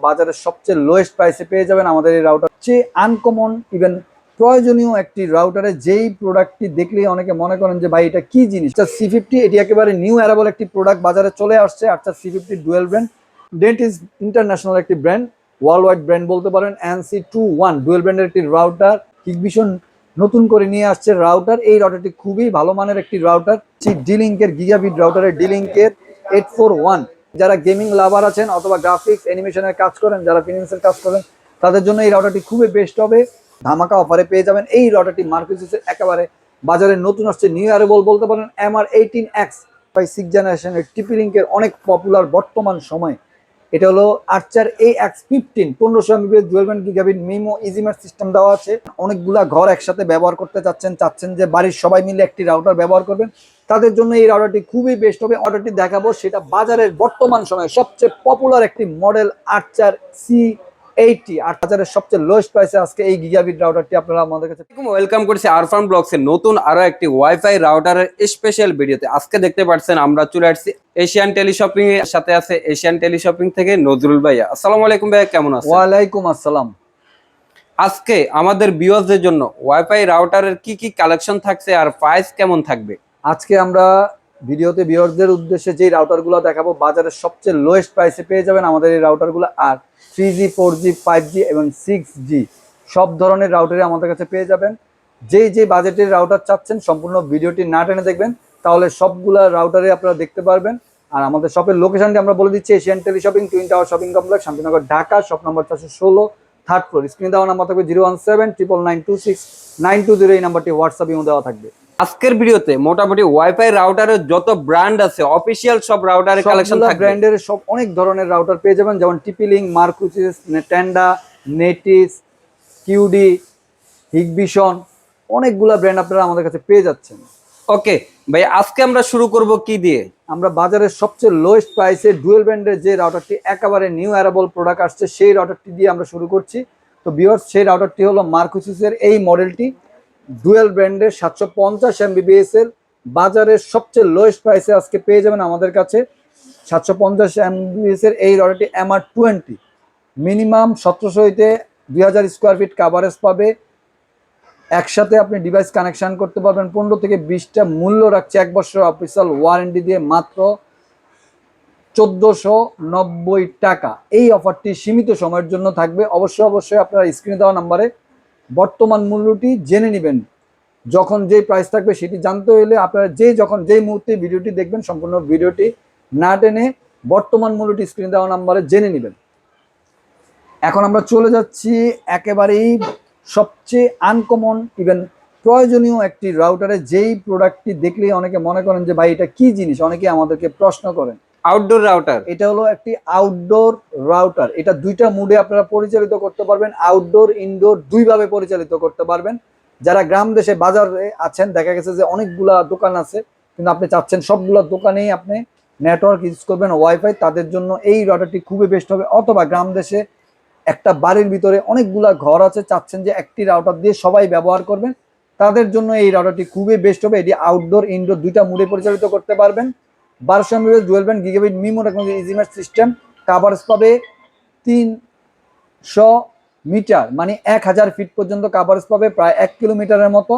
বাজারের সবচেয়ে লোয়েস্ট প্রাইসে পেয়ে যাবেন আমাদের এই রাউটার। চেয়ে আনকমন ইভেন প্রয়োজনীয় একটি রাউটারে যেই প্রোডাক্টটি দেখলেই অনেকে মনে করেন যে ভাই এটা কি জিনিস। C50 এটি একেবারে নিউ অ্যারাবল একটি প্রোডাক্ট বাজারে চলে আসছে। আচ্ছা, C50 ডুয়েল ব্র্যান্ড, ডেন্টিস ইন্টারন্যাশনাল একটি ব্র্যান্ড, ওয়ার্ল্ড ওয়াইড ব্র্যান্ড বলতে পারেন। NC21 ডুয়েল ব্র্যান্ডের একটি রাউটার হিগভিশন নতুন করে নিয়ে আসছে রাউটার। এই রাউটারটি খুবই ভালো মানের একটি রাউটার। ডি-লিঙ্কের গিগাবিট রাউটারের ডি-লিঙ্কের 841। যারা গেমিং লাভার আছেন অথবা গ্রাফিক্স অ্যানিমেশনের কাজ করেন, যারা ফিনান্সের কাজ করেন, তাদের জন্য এই রাউটারটি খুবই বেস্ট হবে। ধামাকা অফারে পেয়ে যাবেন এই রাউটারটি। মার্কোসিসের একেবারে বাজারে নতুন আসছে, নিউ অ্যারাইভাল বলতে পারেন। MR18X 6 জেনারেশনের TP-Link-এর অনেক পপুলার বর্তমান সময়ে। এটা হলো Archer AX15 1500 MB dual band gigabit MIMO EasyMesh system দেওয়া আছে। অনেকগুলা ঘর একসাথে ব্যবহার করতে চাচ্ছেন যে বাড়ির সবাই মিলে একটি রাউটার ব্যবহার করবেন, তাদের জন্য এই রাউটারটি খুবই বেস্ট হবে। অর্ডারটি দেখাবো সেটা বাজারের বর্তমান সময়ে সবচেয়ে পপুলার একটি মডেল আর্চার C80। আর বাজারের সবচেয়ে লোয়েস্ট প্রাইসে আজকে এই গিগাবিট রাউটারটি আপনারা আমাদের কাছে। ওয়েলকাম করছি আরফান ব্লগস এর নতুন আরো একটি ওয়াইফাই রাউটারের স্পেশাল ভিডিওতে। আজকে দেখতে পাচ্ছেন আমরা চলে আসছি এশিয়ান টেলিশপিং এর সাথে আছে এশিয়ান টেলিশপিং থেকে নজরুল ভাইয়া। আসসালামু আলাইকুম ভাইয়া, কেমন আছেন? ওয়ালাইকুম আসসালাম। আজকে আমাদের ভিউয়ারদের জন্য ওয়াইফাই রাউটারের কি কি কালেকশন থাকছে আর প্রাইস কেমন থাকবে? আজকে আমরা ভিডিওতে ভিউয়ারদের উদ্দেশ্যে যে রাউটারগুলো দেখাবো বাজারের সবচেয়ে লোয়েস্ট প্রাইসে পেয়ে যাবেন আমাদের এই রাউটারগুলো। আর 3G 4G 5G এবং 6G সব ধরনের রাউটারই আমাদের কাছে পেয়ে যাবেন। যে বাজেটের রাউটার চাচ্ছেন সম্পূর্ণ ভিডিওটি না টেনে দেখবেন, তাহলে সবগুলা রাউটারে আপনারা দেখতে পারবেন। আর আমাদের শপের লোকেশনটি আমরা বলে দিচ্ছি, Asian teleshopping, twin tower shopping complex, Shantinagar, Dhaka. Shop number 416, third floor. স্ক্রিনে দেওয়া নাম্বার থাকবে 01799269220। এই নাম্বারটি হোয়াটসঅ্যাপ ইমো দেওয়া থাকবে। আজকের ভিডিওতে মোটামুটি ওয়াইফাই রাউটারের যত ব্র্যান্ড আছে অফিশিয়াল সব রাউটারের কালেকশন থাকবে। ব্র্যান্ডের সব অনেক ধরনের রাউটার পেয়ে যাবেন, যেমন TP-Link, মার্কোসিস, টেন্ডা, নেটিস, কিউডি, হিগভিশন, অনেকগুলা ব্র্যান্ড আপনারা আমাদের কাছে পেয়ে যাচ্ছেন। ওকে ভাই, আজকে আমরা শুরু করব কি দিয়ে? আমরা বাজারের সবচেয়ে লোয়েস্ট প্রাইসে ডুয়েল ব্র্যান্ডের যে রাউটারটি একেবারে নিউ অ্যারাইভাল প্রোডাক্ট আসছে সেই রাউটারটি দিয়ে আমরা শুরু করছি। তো ভিউয়ার্স, সেই রাউটারটি হলো মার্কোসিসের এই মডেলটি, ডুয়েল ব্র্যান্ডের 750 MBps এর বাজারের সবচেয়ে লোয়েস্ট প্রাইসে আজকে পেয়ে যাবেন আমাদের কাছে। 750 MBps এর এই রাউটারটি MR20 মিনিমাম 1700 হইতে 2000 স্কোয়ার ফিট কাভারেজ পাবে। একসাথে আপনি ডিভাইস কানেকশন করতে পারবেন 15 থেকে 20টা। মূল্য রাখছে 1 বছর অফিসিয়াল ওয়ারেন্টি দিয়ে মাত্র 1490 টাকা। এই অফারটি সীমিত সময়ের জন্য থাকবে। অবশ্যই আপনারা স্ক্রিনে দেওয়া নাম্বারে বর্তমান মূল্যটি জেনে নেবেন। যখন যেই প্রাইস থাকবে সেটি জানতে হলে আপনারা যেই মুহূর্তে ভিডিওটি দেখবেন সম্পূর্ণ ভিডিওটি না টেনে বর্তমান মূল্যটি স্ক্রিনে দেওয়া নাম্বারে জেনে নেবেন। এখন আমরা চলে যাচ্ছি একেবারেই সবচেয়ে আনকমন ইভেন প্রয়োজনীয় একটি রাউটারে যেই প্রোডাক্টটি দেখলেই অনেকে মনে করেন যে ভাই এটা কি জিনিস, অনেকে আমাদেরকে প্রশ্ন করেন। Outdoor router. এটা হলো একটি আউটডোর রাউটার। এটা দুইটা মুডে আপনারা পরিচালিত করতে পারবেন, আউটডোর ইনডোর দুইভাবে পরিচালিত করতে পারবেন। যারা গ্রাম দেশে বাজারে আছেন, দেখা গেছে যে অনেকগুলা দোকান আছে কিন্তু আপনি চাচ্ছেন সবগুলো দোকানেই আপনি নেটওয়ার্ক ইউজ করবেন ওয়াইফাই, তাদের জন্য এই রাউটারটি খুবই বেস্ট হবে। অথবা গ্রাম দেশে একটা বাড়ির ভিতরে অনেকগুলা ঘর আছে, চাচ্ছেন যে একটি রাউটার দিয়ে সবাই ব্যবহার করবেন, তাদের জন্য এই রাউটারটি খুবই বেস্ট হবে। এটি আউটডোর ইনডোর দুইটা মুডে পরিচালিত করতে পারবেন। 1200 MB dual band gigabit MIMO technology EasyMesh system, coverage পাবে 300 মিটার, মানে 1000 ফিট পর্যন্ত কাভারেজ পাবে, প্রায় 1 কিলোমিটারের মতো।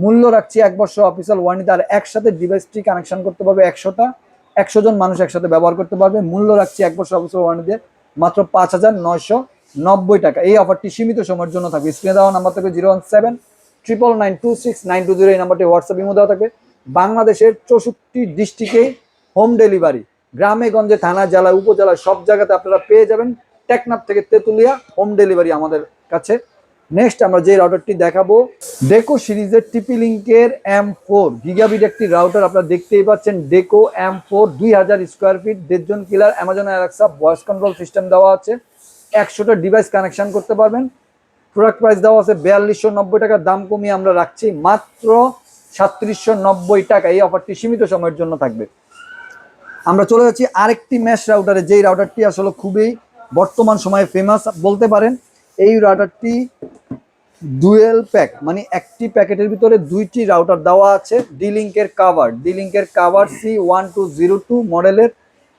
মূল্য রাখছি 1 বছর অফিসিয়াল ওয়ারেন্টি। আর একসাথে ডিভাইসটি কানেকশন করতে পারবে 100 জন মানুষ একসাথে ব্যবহার করতে পারবে। মূল্য রাখছি 1 বছর অফিসিয়াল ওয়ারেন্টি দিয়ে মাত্র 5990 টাকা। এই অফারটি সীমিত সময়ের জন্য থাকবে। স্ক্রিনে দেওয়া নাম্বার থাকবে 01799269220। এই নাম্বারটি হোয়াটসঅ্যাপ ইমো দেওয়া থাকবে। বাংলাদেশের 64 ডিস্ট্রিক্টে হোম ডেলিভারি, গ্রামে গঞ্জে থানা জেলা উপজেলা সব জায়গাতে আপনারা পেয়ে যাবেন। টেকনাফ থেকে তেতুলিয়া হোম ডেলিভারি আমাদের কাছে। নেক্সট আমরা যে রাউটারটি দেখাবো, ডেকো সিরিজের TP-Link-এর M4 গিগাবিট একটি রাউটার আপনারা দেখতেই পাচ্ছেন। ডেকো M4 2000 স্কোয়ার ফিট, 1.5 জন কিলার, Amazon Alexa voice control system দেওয়া আছে। 100টা ডিভাইস কানেকশন করতে পারবেন। প্রোডাক্ট প্রাইস দেওয়া আছে 4290 টাকা। দাম কমিয়ে আমরা রাখছি মাত্র 3790 টাকা। এই অফারটি সীমিত সময়ের জন্য থাকবে। আমরা চলে যাচ্ছি আরেকটি ম্যাশ রাউটারে, যেই রাউটারটি আসলে খুবই বর্তমান সময়ে ফেমাস বলতে পারেন। এই রাউটারটি ডুয়েল প্যাক, মানে একটি প্যাকেটের ভিতরে দুইটি রাউটার দেওয়া আছে। ডি-লিঙ্কের কাভার C1202 মডেলের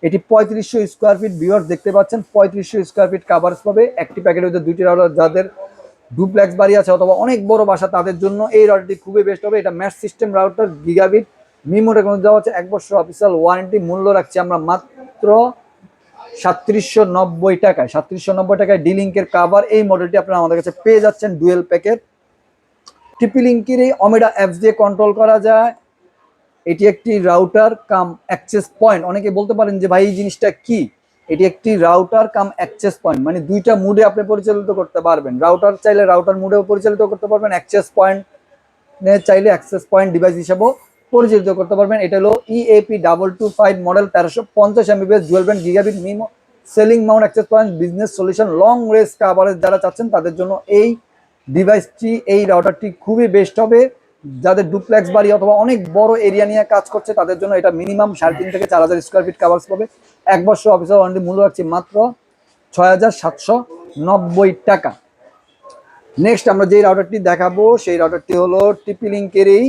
এটি 3500 স্কোয়ার ফিট, ভিউয়ার্স দেখতে পাচ্ছেন 3500 স্কোয়ার ফিট কাভারেজ পাবে একটি প্যাকেটের মধ্যে দুইটি রাউটার। যাদের ডুপ্লেক্স বাড়ি আছে অথবা অনেক বড় বাসা তাদের জন্য এই রাউটারটি খুবই বেস্ট হবে। এটা ম্যাশ সিস্টেম রাউটার, গিগাবিট মিমোর এখন দেওয়া হচ্ছে 1 বছর অফিসিয়াল ওয়ারেন্টি। মূল্য রাখছি আমরা মাত্র 3790 টাকায়। 3790 টাকায় ডিলিঙ্কের কাভার এই মডেলটি আপনারা আমাদের কাছে পেয়ে যাচ্ছেন ডুয়েল প্যাকেট। টিপি লিঙ্কের এই অমেডা অ্যাপস দিয়ে কন্ট্রোল করা যায়। এটি একটি রাউটার কাম অ্যাক্সেস পয়েন্ট। অনেকে বলতে পারেন যে ভাই এই জিনিসটা কি? এটি একটি রাউটার কাম অ্যাক্সেস পয়েন্ট, মানে দুইটা মুডে আপনি পরিচালিত করতে পারবেন। রাউটার চাইলে রাউটার মুডেও পরিচালিত করতে পারবেন, অ্যাক্সেস পয়েন্ট চাইলে অ্যাক্সেস পয়েন্ট ডিভাইস হিসেবেও পরিচালিত করতে পারবেন। এটা হলো EAP 225 model 1350 MBps dual band gigabit MIMO ceiling mount access point business solution long range coverage যারা চাচ্ছেন তাদের জন্য এই ডিভাইসটি, এই রাউটারটি খুবই বেস্ট হবে। যাদের ডুপ্লেক্স বাড়ি অথবা অনেক বড় এরিয়া নিয়ে কাজ করছে তাদের জন্য এটা মিনিমাম 3.5 থেকে 4000 স্কোয়ার ফিট কাভারেজ পাবে। 1 বছর অফিসিয়াল ওয়ারেন্টি। মূল্য রাখছি মাত্র 6790 টাকা। নেক্সট আমরা যে রাউটারটি দেখাবো সেই রাউটারটি হলো টিপি লিঙ্কের এই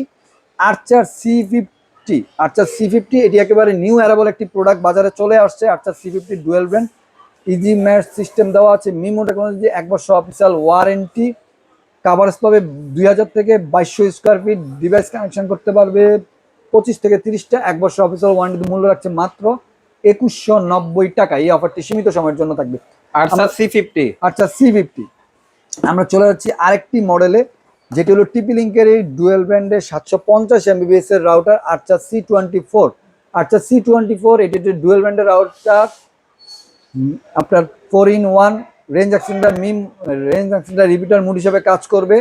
আর্চার C50। আর্চার C50 এটি একেবারে নিউ অ্যারাবল একটি প্রোডাক্ট, বাজারে চলে আসছে। আর্চার C50 dual brand, easy mash system দেওয়া আছে, মিমো টেকনোলজি, 1 বছর অফিসিয়াল ওয়ারেন্টি। কাভারেজ পাবে 2000 থেকে 2200 স্কোয়ার ফিট, ডিভাইস কানেকশন করতে পারবে 25 থেকে 30টা। 1 বছর অফিসিয়াল ওয়ারেন্টি। মূল্য রাখছে মাত্র 2190 টাকা। এই অফারটি সীমিত সময়ের জন্য থাকবে। আর্চার C50। আর্চার C50। আমরা চলে যাচ্ছি আরেকটি মডেলে, যেটি হলো টিপি লিঙ্কের এই ডুয়েল ব্র্যান্ডের 750 MBps এর রাউটার আর্চার C24। আর্চার C24 এটি একটি ডুয়েল ব্র্যান্ডের রাউটার, আপনার 4-in-1 range extender range extender repeater mode হিসেবে কাজ করবে।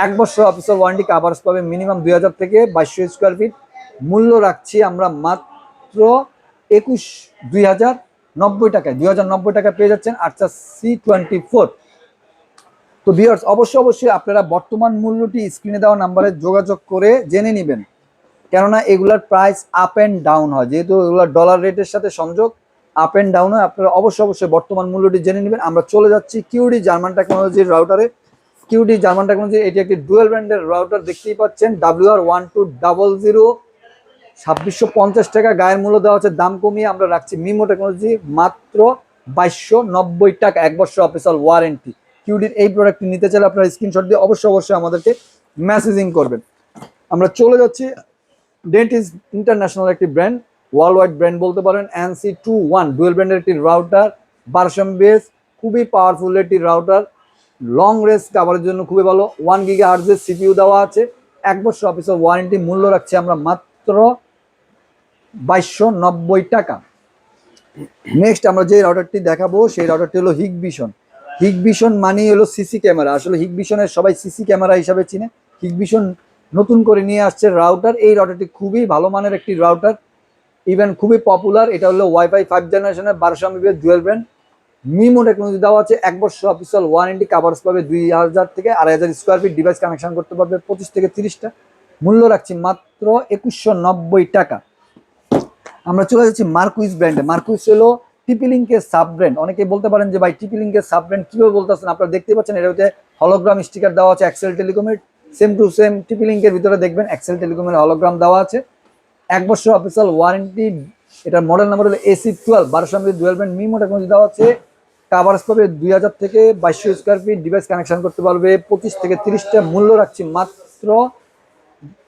1 বছর অফিসিয়াল ওয়ারেন্টি। কাভারেজ পাবে মিনিমাম 2000 থেকে 2200 স্কোয়ার ফিট। মূল্য রাখছি আমরা মাত্র 2090 টাকায়। 2090 টাকা পেয়ে যাচ্ছেন আর্চার C24। তো ভিউয়ার্স অবশ্যই আপনারা বর্তমান মূল্যটি স্ক্রিনে দেওয়া নাম্বারে যোগাযোগ করে জেনে নেবেন, কেননা এগুলার প্রাইস আপ অ্যান্ড ডাউন হয়, যেহেতু এগুলো ডলার রেটের সাথে সংযোগ, আপ অ্যান্ড ডাউন হয়। আপনারা অবশ্যই বর্তমান মূল্যটি জেনে নেবেন। আমরা চলে যাচ্ছি কিউডি জার্মান টেকনোলজির রাউটারে। কিউডি জার্মান টেকনোলজি এটি একটি ডুয়েল ব্র্যান্ডের রাউটার, দেখতেই পাচ্ছেন WR1200 2650 টাকা গায়ের মূল্য দেওয়া হচ্ছে। দাম কমিয়ে আমরা রাখছি মিমো টেকনোলজি মাত্র 2290 টাকা। 1 বছর অফিসিয়াল ওয়ারেন্টি। কিউডির এই প্রোডাক্টটি নিতে চাইলে আপনারা স্ক্রিনশট দিয়ে অবশ্যই আমাদেরকে মেসেজিং করবেন। আমরা চলে যাচ্ছি ডেন্টিস ইন্টারন্যাশনাল একটি ব্র্যান্ড, ওয়ার্ল্ড ওয়াইড ব্র্যান্ড বলতে পারেন। NC21 ডুয়েল ব্র্যান্ডের একটি রাউটার, 1200 MBps, খুবই পাওয়ারফুল একটি রাউটার, লং রেঞ্জ কাভারের জন্য খুবই ভালো। 1 GHz এর CPU দেওয়া আছে, 1 বছর অফিসিয়াল ওয়ারেন্টি। মূল্য রাখছি আমরা মাত্র 2290 টাকা। নেক্সট আমরা যে রাউটারটি দেখাবো সেই রাউটারটি হলো হিগভিশন। হিগভিশন মানেই হলো সিসি ক্যামেরা। আসলে হিগভিশনের সবাই সিসি ক্যামেরা হিসাবে চিনে। হিগভিশন নতুন করে নিয়ে আসছে রাউটার। এই রাউটারটি খুবই ভালো মানের একটি রাউটার, ইভেন খুবই পপুলার। এটা হলো ওয়াইফাই 5 জেনারেশনের 1200 MBps dual brand, MIMO technology দেওয়া আছে। 1 বছর অফিসিয়াল ওয়ারেন্টি। কাভারেজ পাবে 2000 থেকে 2500 স্কোয়ার ফিট, ডিভাইস কানেকশন করতে পারবে 25 থেকে 30টা। মূল্য রাখছি মাত্র 2190 টাকা। আমরা চলে যাচ্ছি মার্কুইস ব্র্যান্ডে। মার্কুইস হলো টিপি লিঙ্কের সাব ব্র্যান্ড। অনেকে বলতে পারেন যে ভাই টিপি লিঙ্কের সাব ব্র্যান্ড কিভাবে বলতেছেন? আপনারা দেখতে পাচ্ছেন এটা হচ্ছে হলোগ্রাম স্টিকার দেওয়া আছে এক্সেল টেলিকমের, সেম টু সেম টিপি লিঙ্কের ভিতরে দেখবেন এক্সেল টেলিকমের হলোগ্রাম দেওয়া আছে। 1 বছর অফিসিয়াল ওয়ারেন্টি। এটার মডেল নাম্বার হলো AC12 1200 MB dual brand, MIMO technology দেওয়া আছে। কাভারেজ পাবে 2000 থেকে 2200 স্কোয়ার ফিট, ডিভাইস কানেকশন করতে পারবে 25 থেকে 30টা। মূল্য রাখছি মাত্র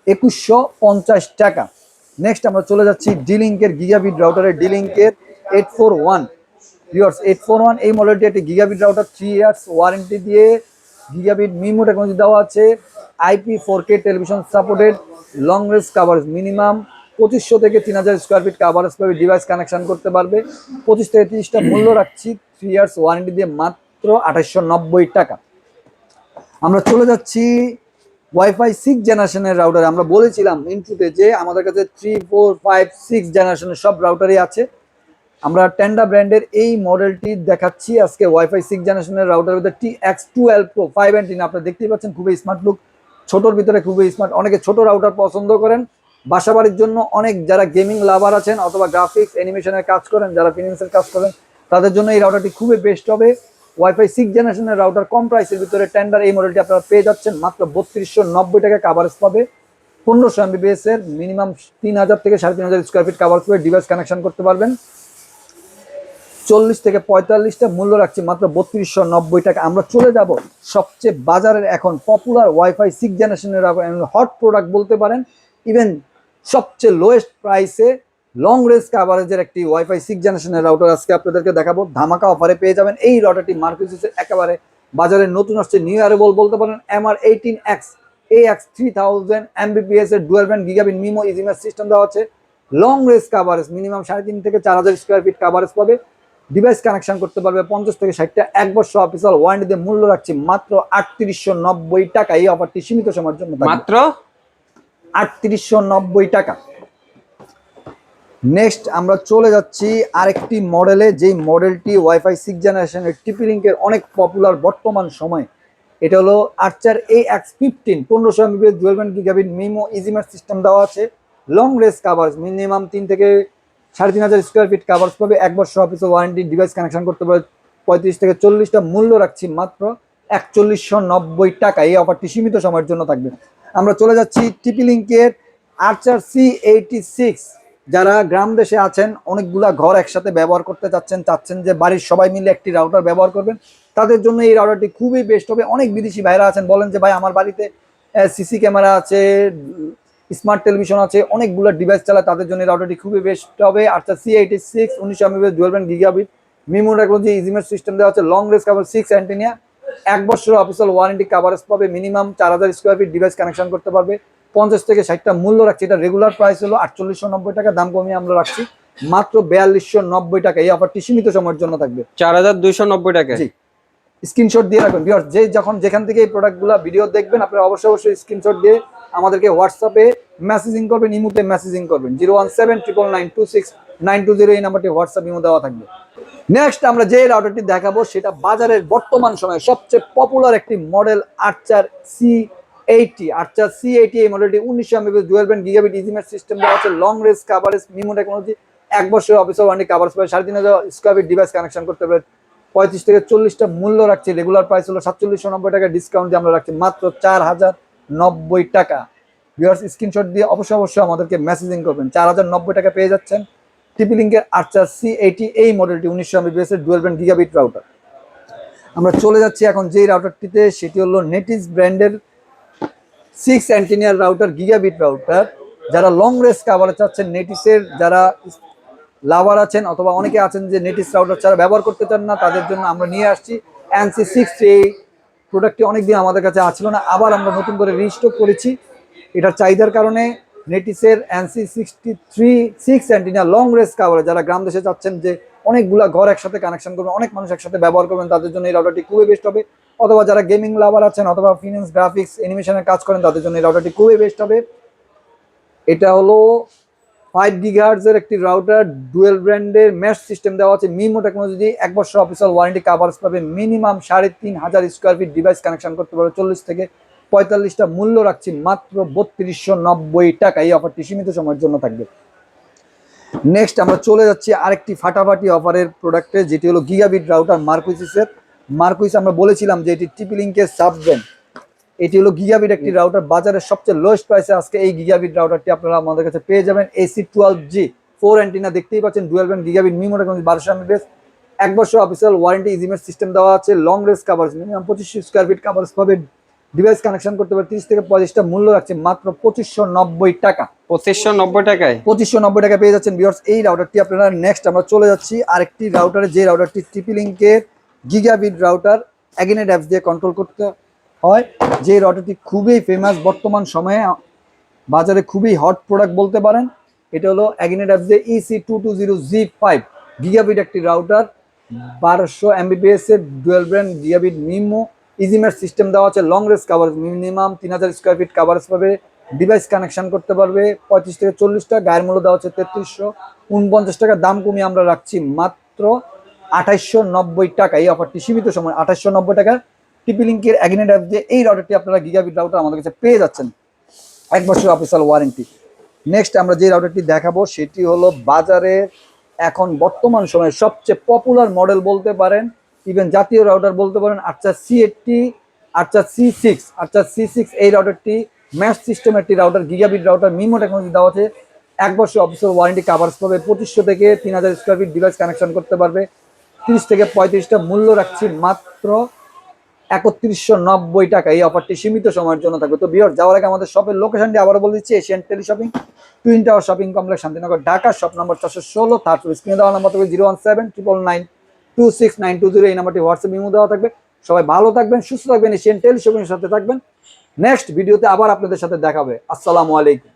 2150 টাকা। নেক্সট আমরা চলে যাচ্ছি ডিলিঙ্কের গিগাবিট রাউটারের, ডিলিঙ্কের 841। ভিউয়ার্স 841 এই মডেলটি একটি গিগাবিট রাউটার, 3 ইয়ার্স ওয়ারেন্টি দিয়ে গিগাবিট মিমো টেকনোলজি দেওয়া আছে। IP4K television supported, long range coverage minimum 2500 থেকে 3000 স্কোয়ার ফিট কাভারেজ পাবে, ডিভাইস কানেকশন করতে পারবে 25 থেকে 30টা। মূল্য রাখছি 3 ইয়ার্স ওয়ারেন্টি দিয়ে মাত্র 2890 টাকা। আমরা চলে যাচ্ছি ওয়াইফাই 6 জেনারেশনের রাউটার। আমরা বলেছিলাম ইনট্রোতে যে আমাদের কাছে 3, 4, 5, 6 জেনারেশনের সব রাউটারই আছে। আমরা টেন্ডা ব্র্যান্ডের এই মডেলটি দেখাচ্ছি আজকে। ওয়াইফাই 6 জেনারেশনের রাউটার ভিতরে TX12 Pro 5 and 10। আপনারা দেখতেই পাচ্ছেন খুবই স্মার্ট লুক, ছোটোর ভিতরে খুবই স্মার্ট। অনেকে ছোট রাউটার পছন্দ করেন বাসা বাড়ির জন্য, অনেক যারা গেমিং লাভার আছেন অথবা গ্রাফিক্স অ্যানিমেশনের কাজ করেন, যারা ফিনান্সের কাজ করেন, তাদের জন্য এই রাউটারটি খুবই বেস্ট হবে। ওয়াইফাই 6 জেনারেশনের রাউটার, কম প্রাইসের ভিতরে টেন্ডার এই মডেলটি আপনারা পেয়ে যাচ্ছেন মাত্র 3290 টাকা। কাভারেজ পাবে 1500 MBps এর, মিনিমাম 3000 থেকে 3500 স্কোয়ার ফিট কাভারেজ পাবে, ডিভাইস কানেকশন করতে পারবেন 40 থেকে 45টা মূল্য রাখছি মাত্র 3290 টাকা। আমরা চলে যাব সবচেয়ে বাজারের এখন পপুলার ওয়াইফাই 6 জেনারেশনের হট প্রোডাক্ট বলতে পারেন, ইভেন সবচেয়ে লোয়েস্ট প্রাইসে লং রেঞ্জ কাভারেজের একটি ওয়াইফাই 6 জেনারেশনের রাউটার আজকে আপনাদেরকে দেখাবো। ধামাকা অফারে পেয়ে যাবেন এই রাউটারটি। মার্কুইসের একেবারে বাজারে নতুন আসছে, নিউ অ্যারেবল বলতে পারেন। MR18X AX 3000 Mbps এর dual band gigabit MIMO EasyMesh system দেওয়া আছে। লং রেঞ্জ কাভারেজ মিনিমাম 3.5 থেকে 4000 স্কোয়ার ফিট কাভারেজ পাবে। ডিভাইস কানেকশন করতে পারবে 50 থেকে 60টা, 1 বছর অফিসিয়াল ওয়ারেন্টি দিয়ে মূল্য রাখছি মাত্র 3890 টাকা। এই অফারটি সীমিত সময়ের জন্য মাত্র 3890 টাকা। নেক্সট আমরা চলে যাচ্ছি আরেকটি মডেলে, যেই মডেলটি ওয়াইফাই 6 জেনারেশনের টিপি লিঙ্কের অনেক পপুলার বর্তমান সময়। এটা হলো Archer AX15 1500 Mbps dual band gigabit MIMO EasyMesh system দেওয়া আছে। লং রেঞ্জ কাভারেজ মিনিমাম 3 থেকে 3500 স্কোয়ার ফিট কাভারেজ পাবে, 1 বছর অফিসিয়াল ওয়ারেন্টি। ডিভাইস কানেকশন করতে পারবে 35 থেকে 40টা, মূল্য রাখছি মাত্র 4190 টাকা। এই অফারটি সীমিত সময়ের জন্য থাকবে। আমরা চলে যাচ্ছি টিপি লিঙ্কের আর্চার C86। যারা গ্রাম দেশে আছেন, অনেকগুলা ঘর একসাথে ব্যবহার করতে চাচ্ছেন যে বাড়ির সবাই মিলে একটি রাউটার ব্যবহার করবেন, তাদের জন্য এই রাউটারটি খুবই বেস্ট হবে। অনেক বিদেশি ভাইরা আছেন, বলেন যে ভাই আমার বাড়িতে সিসি ক্যামেরা আছে, স্মার্ট টেলিভিশন আছে, অনেকগুলো ডিভাইস চালায়, তাদের জন্য এই রাউটারটি খুবই বেস্ট হবে। Archer C86 1900 Mbps dual band gigabit MIMO technology EasyMesh system দেওয়া আছে। লং রেঞ্জ কাভার 6 অ্যান্টেনিয়া, 1 বছর অফিসিয়াল ওয়ারেন্টি কাভারেজ পাবে। Minimum 4000 square feet device connection করতে পারবে, 50 থেকে 60টা, মূল্য রাখছি। এটা রেগুলার প্রাইস হলো 4890 টাকা, দাম কমিয়ে আমরা রাখছি মাত্র 4290 টাকা। এই অফারটি সীমিত সময়ের জন্য থাকবে। 4290 টাকা। জি, স্ক্রিনশট দিয়ে রাখবেন ভিউয়ার্স। যে যখন যেখান থেকে এই প্রোডাক্টগুলো ভিডিও দেখবেন, আপনারা অবশ্যই স্ক্রিনশট দিয়ে আমাদেরকে হোয়াটসঅ্যাপে মেসেজিং করবেন, ইমোতে মেসেজিং করবেন। 01799969209 এই নাম্বারটি হোয়াটসঅ্যাপ ইমো দেওয়া থাকবে। নেক্সট আমরা যে রাউটারটি দেখাবো সেটা বাজারের বর্তমান সময়ে সবচেয়ে পপুলার একটি মডেল, আর্চার C80। আর্চার C80 এই মডেলটি 1900 Mbps dual band gigabit EasyMesh system দেওয়া আছে। Long range coverage MIMO technology, 1 বছর অফিসিয়াল ওয়ারেন্টি কাভারেজ পাবে, 3500 স্কোয়ার ফিট ডিভাইস কানেকশন করতে পারবে, 35 থেকে 40টা, মূল্য রাখছি রেগুলার প্রাইস হলো 4790 টাকা, ডিসকাউন্ট দিয়ে আমরা রাখছি মাত্র 4090 টাকা। ভিউয়ার্স স্ক্রিনশট দিয়ে অবশ্যই আমাদেরকে মেসেজিং করবেন। 4090 টাকা পেয়ে যাচ্ছেন টিপি লিঙ্কের আর্চার C80 এই মডেলটি 1900 Mbps এর ডুয়াল ব্যান্ড গিগাবিট রাউটার। আমরা চলে যাচ্ছি এখন যেই রাউটারটিতে, সেটি হলো নেটিস ব্র্যান্ডের 6 অ্যান্টেনিয়ার রাউটার, গিগাবিট রাউটার। যারা লং রেঞ্জ কাভারেজ চাচ্ছেন, নেটিসের যারা লাভার আছেন অথবা অনেকে আছেন যে নেটিস রাউটার ছাড়া ব্যবহার করতে চান না, তাদের জন্য আমরা নিয়ে আসছি NC60। এই প্রোডাক্টটি অনেকদিন আমাদের কাছে আসছিল না, আবার আমরা নতুন করে রিস্টক করেছি। এটার চাহিদার কারণে নেটিসের NC63 6 antenna long range coverage, যারা গ্রাম দেশে চাচ্ছেন যে অনেকগুলা ঘর একসাথে কানেকশন করবেন, অনেক মানুষ একসাথে ব্যবহার করবেন, তাদের জন্য এই রাউটারটি খুবই বেস্ট হবে। অথবা যারা গেমিং লাভার আছেন অথবা ফিনান্স গ্রাফিক্স অ্যানিমেশনের কাজ করেন, তাদের জন্য এই রাউটারটি খুবই বেস্ট হবে। এটা হলো 5 GHz এর একটি রাউটার, ডুয়েল ব্র্যান্ডের মেশ সিস্টেম দেওয়া আছে। মিমো টেকনোলজি, 1 বছর অফিসিয়াল ওয়ারেন্টি কাভারেজ পাবে। Minimum 3500 square feet device connection করতে পারবে, 40 থেকে 45টা, মূল্য রাখছি মাত্র 3290 টাকা। এই অফারটি সীমিত সময়ের জন্য থাকবে। নেক্সট আমরা চলে যাচ্ছি আরেকটি ফাটাফাটি অফারের প্রোডাক্টে, যেটি হলো গিগাবিট রাউটার মার্কুইসের। মার্কুইস আমরা বলেছিলাম যে এটি টিপি লিঙ্কের সাব ব্র্যান্ড। এটি হলো গিগাবিট একটি রাউটার, বাজারের সবচেয়ে লোয়েস্ট প্রাইসে আজকে এই গিগাবিট রাউটারটি আপনারা আমাদের কাছে পেয়ে যাবেন। AC12G 4 অ্যান্টেনা দেখতেই পাচ্ছেন, dual band gigabit MIMO technology 1200 Mbps, 1 বছর অফিসিয়াল ওয়ারেন্টি ইজিমেজ সিস্টেম দেওয়া আছে। Long range coverage minimum 2500 square feet coverage পাবে, ডিভাইস কানেকশন করতে পারবে 30 থেকে 45টা, মূল্য রাখছে মাত্র 2590 টাকা। 2590 টাকায় 2590 টাকা পেয়ে যাচ্ছেন ভিউয়ার্স এই রাউটারটি আপনারা। নেক্সট আমরা চলে যাচ্ছি আরেকটি রাউটারে, যে রাউটারটি টিপি লিঙ্কের গিগাবিট রাউটার, অ্যাগিনেট অ্যাপস দিয়ে কন্ট্রোল করতে হয়। যে রাউটারটি খুবই ফেমাস বর্তমান সময়ে, বাজারে খুবই হট প্রোডাক্ট বলতে পারেন। এটা হলো অ্যাগিনেট অ্যাপস দিয়ে EC220G5 গিগাবিট একটি রাউটার, 1200 Mbps এর dual brand gigabit MIMO EasyMesh system দেওয়া আছে। Long range coverage minimum 3000 square feet coverage পাবে, ডিভাইস কানেকশন করতে পারবে 35 থেকে 40টা, গায়ের মূল্য দেওয়া হচ্ছে 3349 টাকা, দাম কমিয়ে আমরা রাখছি মাত্র 2890 টাকা। এই অফারটি সীমিত সময়, 2890 টাকা টিপি লিঙ্কের অ্যাগিনেট অ্যাপ দিয়ে এই রাউটারটি আপনারা গিগাবিট রাউটার আমাদের কাছে পেয়ে যাচ্ছেন, 1 বছর অফিসিয়াল ওয়ারেন্টি। নেক্সট আমরা যে রাউটারটি দেখাবো সেটি হলো বাজারে এখন বর্তমান সময়ে সবচেয়ে পপুলার মডেল বলতে পারেন, ইভেন জাতীয় রাউটার বলতে পারেন, আর্চার C80, আর্চার C6। আর্চার C6 এই রাউটারটি ম্যাশ সিস্টেম একটি router, gigabit router, MIMO technology দেওয়া আছে। 1 বছর অফিসিয়াল ওয়ারেন্টি কাভারেজ পাবে, 2500 থেকে 3000 স্কোয়ার ফিট ডিভাইস কানেকশন করতে পারবে, 30 থেকে 35টা, মূল্য রাখছি মাত্র 3190 টাকা। এই অফারটি সীমিত সময়ের জন্য থাকবে। তো ভিউয়ার, যাওয়ার আগে আমাদের শপের লোকেশনটি আবারও বলে দিচ্ছি, Asian tele shopping, twin tower shopping complex, Shantinagar, Dhaka. Shop number 416, third floor. স্ক্রিনে দেওয়া নাম্বার থাকবে 01799926920। এই নাম্বারটি হোয়াটসঅ্যাপ ইমো দেওয়া থাকবে। সবাই ভালো থাকবেন, সুস্থ থাকবেন, এশিয়ান টেলি শপিং এর সাথে থাকবেন। নেক্সট ভিডিওতে আবার আপনাদের সাথে দেখা হবে। আসসালামু আলাইকুম।